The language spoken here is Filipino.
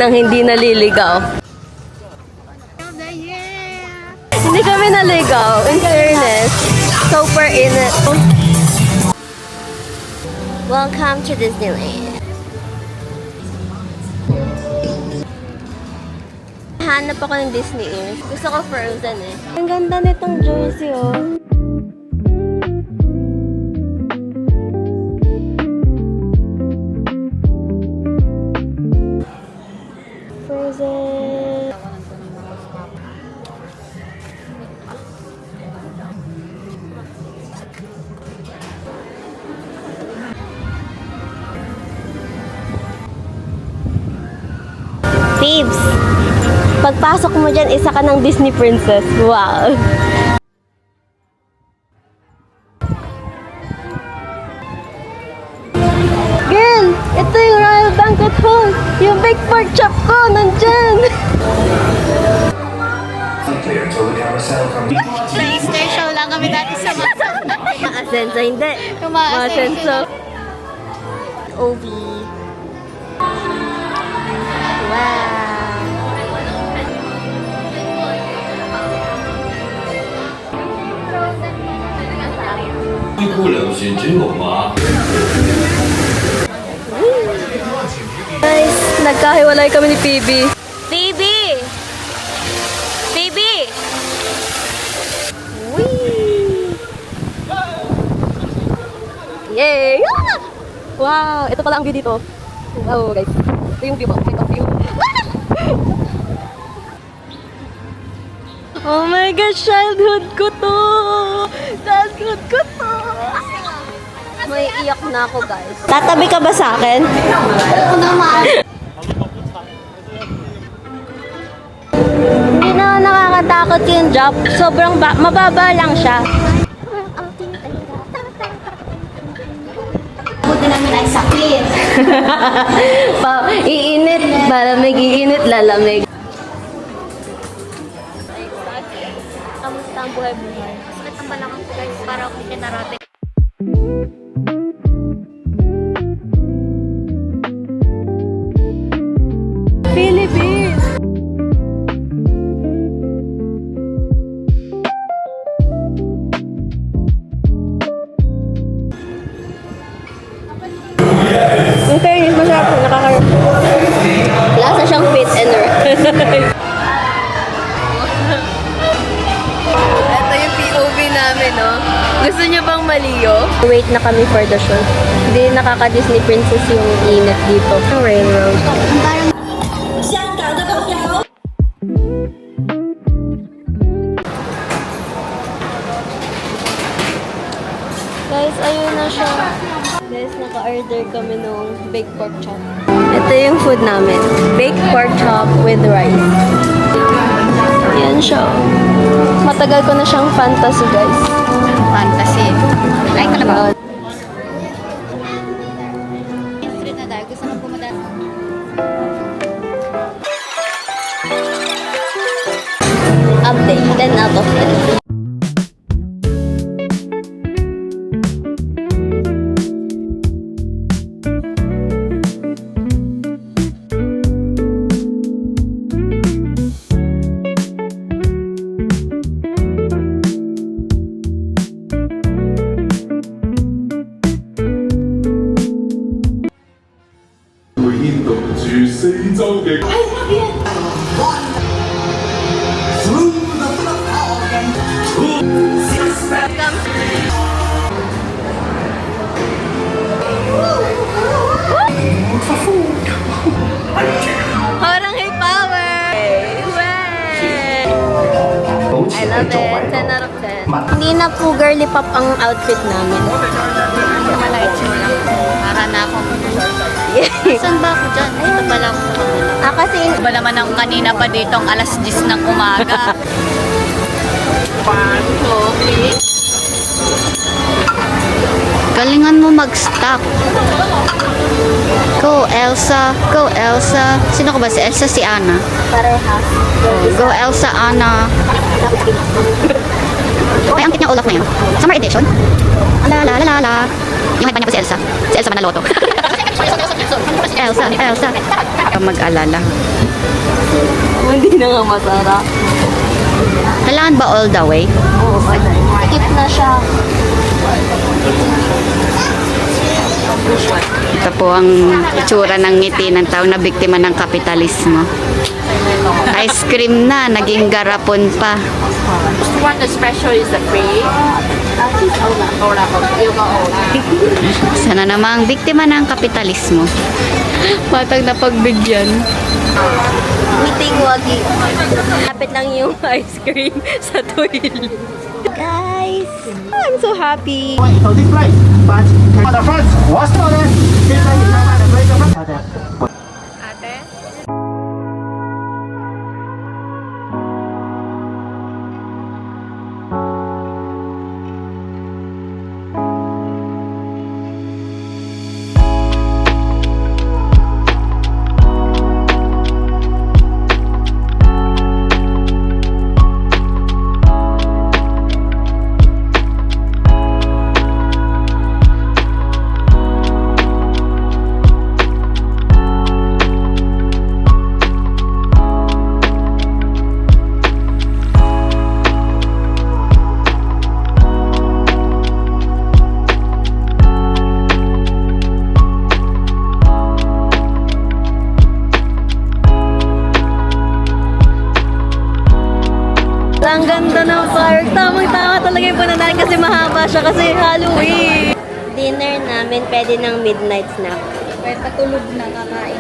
nang hindi naliligaw. Hindi kami naligaw, in fairness. Super init. Welcome to Disneyland. Hanap ako ng Disney ears. Gusto ko Frozen eh. Ang ganda nitong jersey oh. Frozen. Thieves! Pagpasok mo dyan, isa ka ng Disney princess. Wow! Girl! Ito yung Royal Banquet Hall! Yung big pork chop ko! Nandyan! Easter show lang kami dati sa mga. Maasenso, hindi. Maasenso. OV. Wow! 姑娘選轉龍馬。 Guys, nagkahiwalay kami ni Phoebe. Phoebe! Phoebe! Whee! Yay! Wow! Ito pala ang view dito. Wow, guys. Ito yung view mo. Ito yung view. Oh my gosh, childhood ko to! Childhood ko to! May iyak na ako, guys. Tatabi ka ba sa akin? Oo naman. Hindi na nakakatakot yung drop. Sobrang mababa lang siya. Buti namin ay sakit. Iinit, malamig, iinit, lalamig. Kamusta ang buhay-buhay? Sakit ang balakang ko guys para ako kinarating. Philippines! Ang fairness, masarap po, nakakarap. Lasa siyang fit and right. Ito yung POV namin, no? Gusto niyo bang maliyo? Wait na kami for the show. Hindi nakaka-Disney princess yung init dito. Ang railroad. Guys, ayun na siya. Guys, naka-order kami ng baked pork chop. Ito yung food namin. Baked pork chop with rice. Yan siya. Matagal ko na siyang fantasy, guys. Fantasy. Ay, kalabaw. Uh, Street na dahil. Gusto ko pumadat. update. 10 out of 10. Parang hay power! I love it. 10 out of 10. Hindi na po girly pop ang outfit namin. Malait siya lang. Para na ako. Saan ba ako dyan? Ay, ito pala ako sa kanila. Kasi Ba naman ang kanina pa dito ang alas 10 ng umaga. Okay. Galingan mo mag-stop. Go, Elsa. Go, Elsa. Sino ka ba? Si Elsa, si Anna. parehas. Go, Elsa, Anna. Ay, ang cute niya Olaf na yun. Summer edition. La la la la la. Yung may pa niya po si Elsa. Si Elsa Manaloto. Elsa. Mag-alala. Hindi na nga masarap. Kailangan ba all the way? Oo, skip na siya. Ito po ang itsura ng ngiti ng tao na biktima ng kapitalismo. Ice cream na, naging garapon pa. One the special is the free. Sana namang biktima ng kapitalismo. Matag na pagbigyan. Meeting wagi. Lapit lang yung ice cream sa toilet. Guys, I'm so happy. So this place, but the first was stolen. This place is not the place of Ang ganda ng park. Tamang-tama talaga yung punanahan kasi mahaba siya kasi Halloween. Dinner namin pwede ng midnight snack. Pwede patulog na kakain.